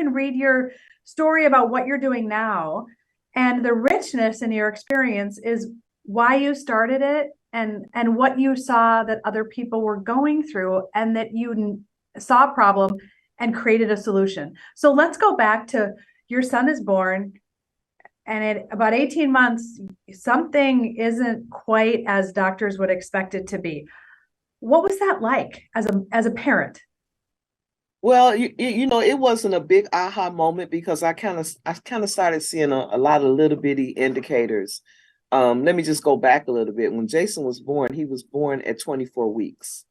can read your story about what you're doing now, and the richness in your experience is why you started it, and what you saw that other people were going through, and that you saw a problem and created a solution. So let's go back to your son is born, and at about 18 months, something isn't quite as doctors would expect it to be. What was that like as a parent? Well, it wasn't a big aha moment because I kind of started seeing a lot of little bitty indicators. Let me just go back a little bit. When Jason was born, he was born at 24 weeks,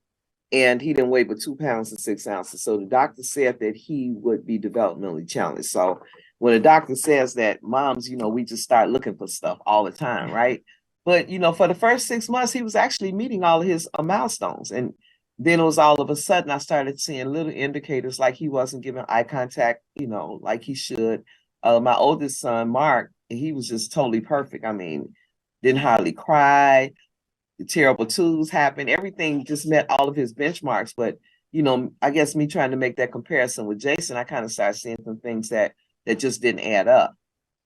and he didn't weigh but 2 pounds and 6 ounces. So the doctor said that he would be developmentally challenged. So when a doctor says that, moms, we just start looking for stuff all the time, right? But for the first 6 months, he was actually meeting all of his milestones, and then it was all of a sudden I started seeing little indicators like he wasn't giving eye contact, like he should. My oldest son, Mark, he was just totally perfect. I mean, didn't hardly cry. The terrible twos happened. Everything just met all of his benchmarks. But, I guess me trying to make that comparison with Jason, I kind of started seeing some things that just didn't add up.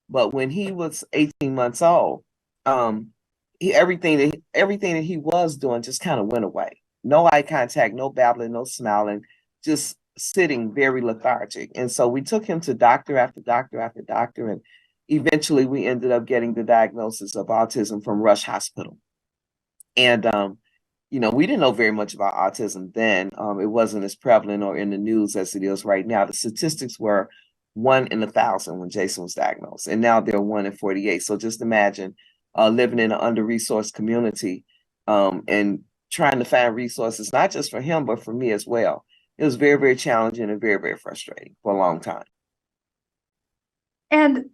But when he was 18 months old, everything that he was doing just kind of went away. No eye contact, no babbling, no smiling, just sitting very lethargic. And so we took him to doctor after doctor after doctor, and eventually we ended up getting the diagnosis of autism from Rush Hospital. And we didn't know very much about autism then. It wasn't as prevalent or in the news as it is right now. The statistics were 1 in 1,000 when Jason was diagnosed, and now they're 1 in 48. So just imagine living in an under-resourced community and trying to find resources, not just for him, but for me as well. It was very, very challenging and very, very frustrating for a long time. And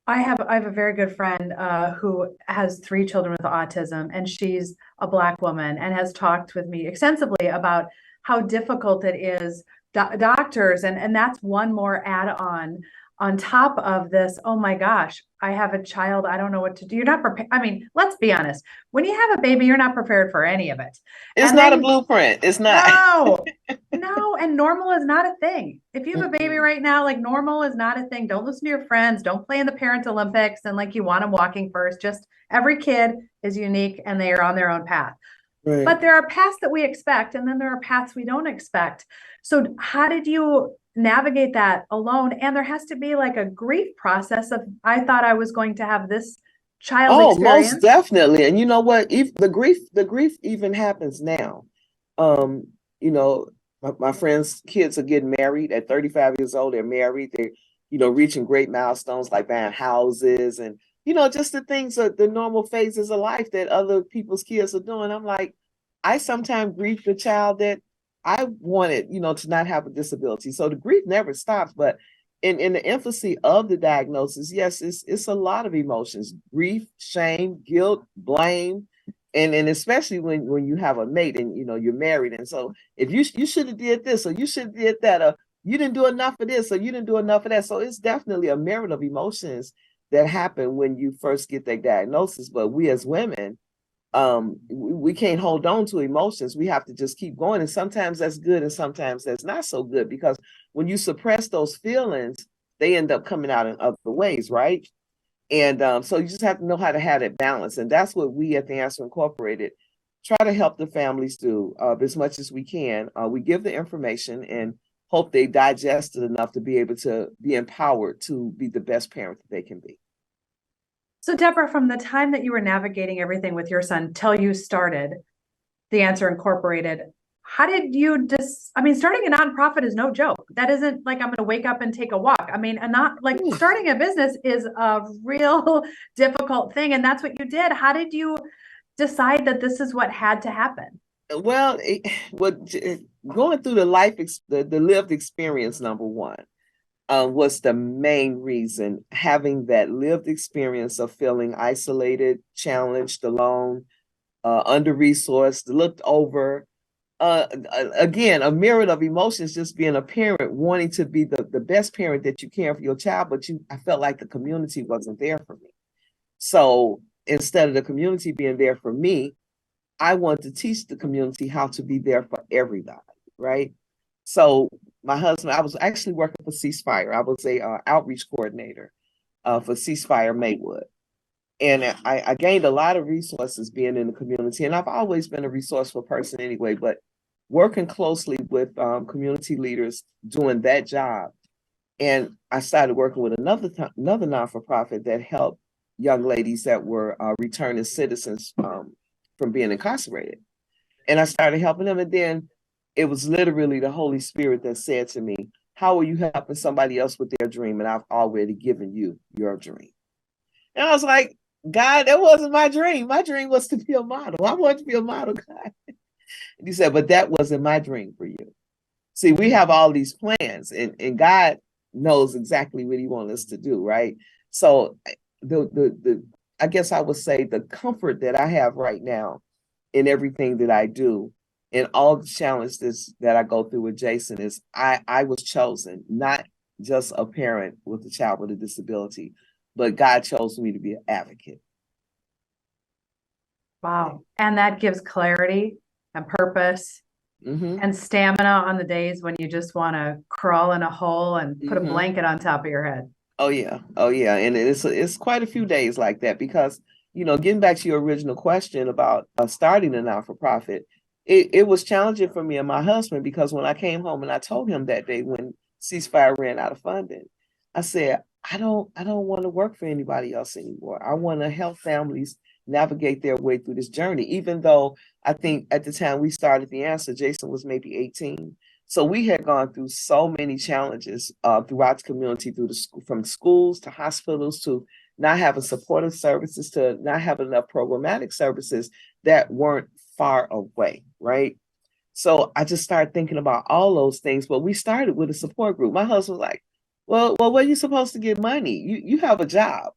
I have a very good friend who has 3 children with autism, and she's a Black woman, and has talked with me extensively about how difficult it is. Doctors, and that's one more add-on on top of this. Oh my gosh, I have a child. I don't know what to do. You're not prepared. I mean, let's be honest. When you have a baby, you're not prepared for any of it. It's And not a then, blueprint. It's not. no, and normal is not a thing. If you have a baby right now, like, normal is not a thing. Don't listen to your friends. Don't play in the Parent Olympics and like you want them walking first. Just every kid is unique and they are on their own path. Right. But there are paths that we expect, and then there are paths we don't expect. So how did you navigate that alone? And there has to be like a grief process of, I thought I was going to have this child experience. Most definitely. And you know what? If the grief even happens now. My friends' kids are getting married at 35 years old. They're married. They're, reaching great milestones like buying houses and, just the things, the normal phases of life that other people's kids are doing. I'm like, I sometimes grieve the child that I wanted, to not have a disability. So the grief never stops. But in the infancy of the diagnosis, yes, it's a lot of emotions: grief, shame, guilt, blame, and especially when you have a mate and you're married. And so if you should have did this, or you should have did that, or you didn't do enough of this, or you didn't do enough of that. So it's definitely a myriad of emotions that happen when you first get that diagnosis. But we as women, we can't hold on to emotions. We have to just keep going. And sometimes that's good and sometimes that's not so good, because when you suppress those feelings, they end up coming out in other ways, right? And so you just have to know how to have that balance. And that's what we at the Answer Incorporated try to help the families do as much as we can. We give the information and hope they digest it enough to be able to be empowered to be the best parent that they can be. So Debra, from the time that you were navigating everything with your son till you started the Answer Incorporated, how did you starting a nonprofit is no joke. That isn't like, I'm going to wake up and take a walk. I mean, starting a business is a real difficult thing. And that's what you did. How did you decide that this is what had to happen? Well, going through the lived experience, number one, was the main reason. Having that lived experience of feeling isolated, challenged, alone, under-resourced, looked over. Again, a myriad of emotions, just being a parent, wanting to be the best parent that you can for your child, but I felt like the community wasn't there for me. So instead of the community being there for me, I wanted to teach the community how to be there for everybody, right? So my husband, I was actually working for Ceasefire. I was a outreach coordinator for Ceasefire Maywood. And I gained a lot of resources being in the community. And I've always been a resourceful person anyway, but working closely with community leaders doing that job. And I started working with another non-for-profit that helped young ladies that were returning citizens from being incarcerated. And I started helping them. And then it was literally the Holy Spirit that said to me, how are you helping somebody else with their dream? And I've already given you your dream. And I was like, God, that wasn't my dream. My dream was to be a model. I wanted to be a model, God. And he said, but that wasn't my dream for you. See, we have all these plans, and God knows exactly what he wants us to do, right? So the I guess I would say the comfort that I have right now in everything that I do and all the challenges that I go through with Jason is I was chosen, not just a parent with a child with a disability, but God chose me to be an advocate. Wow. And that gives clarity and purpose and stamina on the days when you just want to crawl in a hole and put a blanket on top of your head. Oh yeah. Oh yeah. And it's quite a few days like that because, getting back to your original question about starting a non-for-profit, it was challenging for me and my husband because when I came home and I told him that day when Ceasefire ran out of funding, I said, I don't want to work for anybody else anymore. I want to help families navigate their way through this journey, even though I think at the time we started The Answer, Jason was maybe 18. So we had gone through so many challenges throughout the community, from schools to hospitals to not having supportive services to not having enough programmatic services that weren't far away, right? So I just started thinking about all those things. But we started with a support group. My husband was like, well, where are you supposed to get money? You have a job.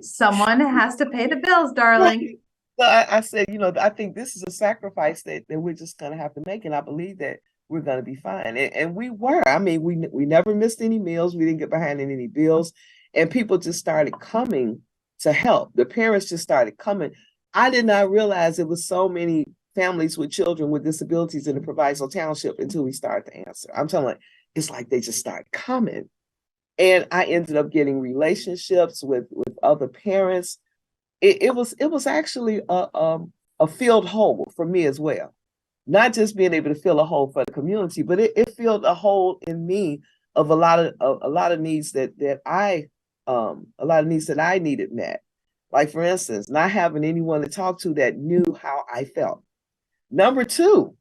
Someone has to pay the bills, darling. So I said, I think this is a sacrifice that we're just going to have to make. And I believe that we're going to be fine. And we were. I mean, we never missed any meals. We didn't get behind in any bills. And people just started coming to help. The parents just started coming. I did not realize it was so many families with children with disabilities in the Proviso Township until we started to answer. I'm telling you, it's like they just started coming. And I ended up getting relationships with other parents. It was actually a filled hole for me as well. Not just being able to fill a hole for the community, but it filled a hole in me of a lot of needs that I needed met. Like for instance, not having anyone to talk to that knew how I felt. Number two,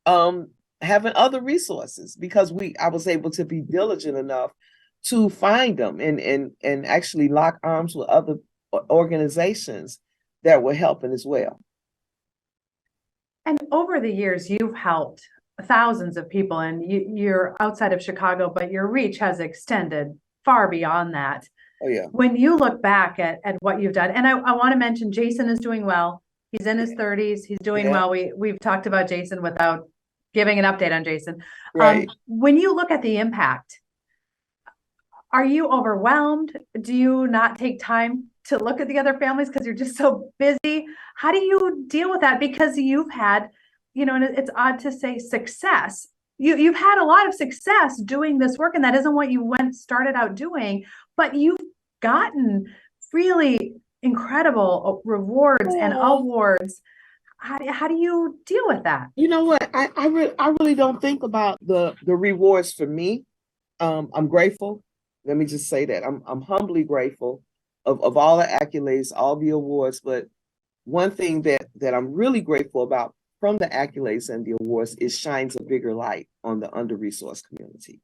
having other resources because I was able to be diligent enough to find them and actually lock arms with other organizations that were helping as well. And over the years, you've helped thousands of people, and you're outside of Chicago, but your reach has extended far beyond that. Oh yeah. When you look back at what you've done, and I want to mention Jason is doing well. He's in his 30s. He's doing well. We've talked about Jason without giving an update on Jason. Right. When you look at the impact, are you overwhelmed? Do you not take time to look at the other families because you're just so busy? How do you deal with that? Because you've had, and it's odd to say success. You've had a lot of success doing this work, and that isn't what you started out doing, but you've gotten really incredible rewards and awards. How do you deal with that? You know what? I really don't think about the rewards for me. I'm grateful. Let me just say that I'm humbly grateful of all the accolades, all the awards. But one thing that I'm really grateful about from the accolades and the awards is shines a bigger light on the under-resourced community.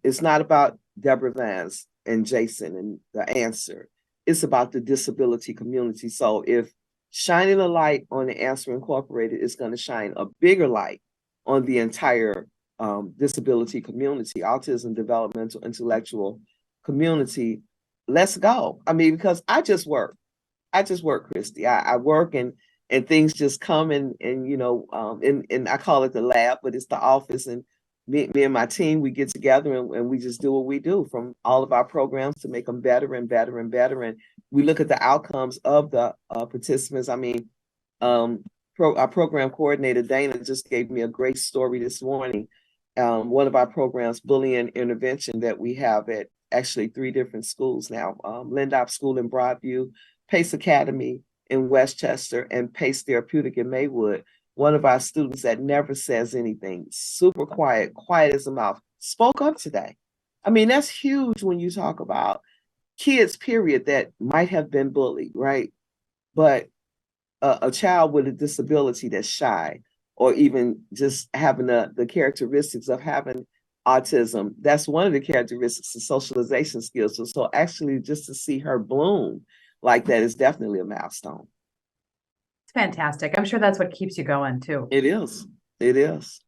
It's not about Debra Vines and Jason and The Answer. It's about the disability community. So if shining a light on The Answer Incorporated is going to shine a bigger light on the entire disability community, autism, developmental, intellectual community, let's go. I mean, because I just work, Kristi. I work and things just come and I call it the lab, but it's the office. And me and my team, we get together and we just do what we do from all of our programs to make them better and better and better. And we look at the outcomes of the participants. I mean, our program coordinator, Dana, just gave me a great story this morning. One of our programs, bullying intervention, that we have at actually 3 different schools now, Lindop School in Broadview, Pace Academy in Westchester, and Pace Therapeutic in Maywood. One of our students that never says anything, super quiet, quiet as a mouse, spoke up today. I mean, that's huge when you talk about kids, period, that might have been bullied, right? But a child with a disability that's shy, or even just having the characteristics of having autism, that's one of the characteristics of socialization skills. So actually just to see her bloom like that is definitely a milestone. It's fantastic. I'm sure that's what keeps you going too. It is. It is.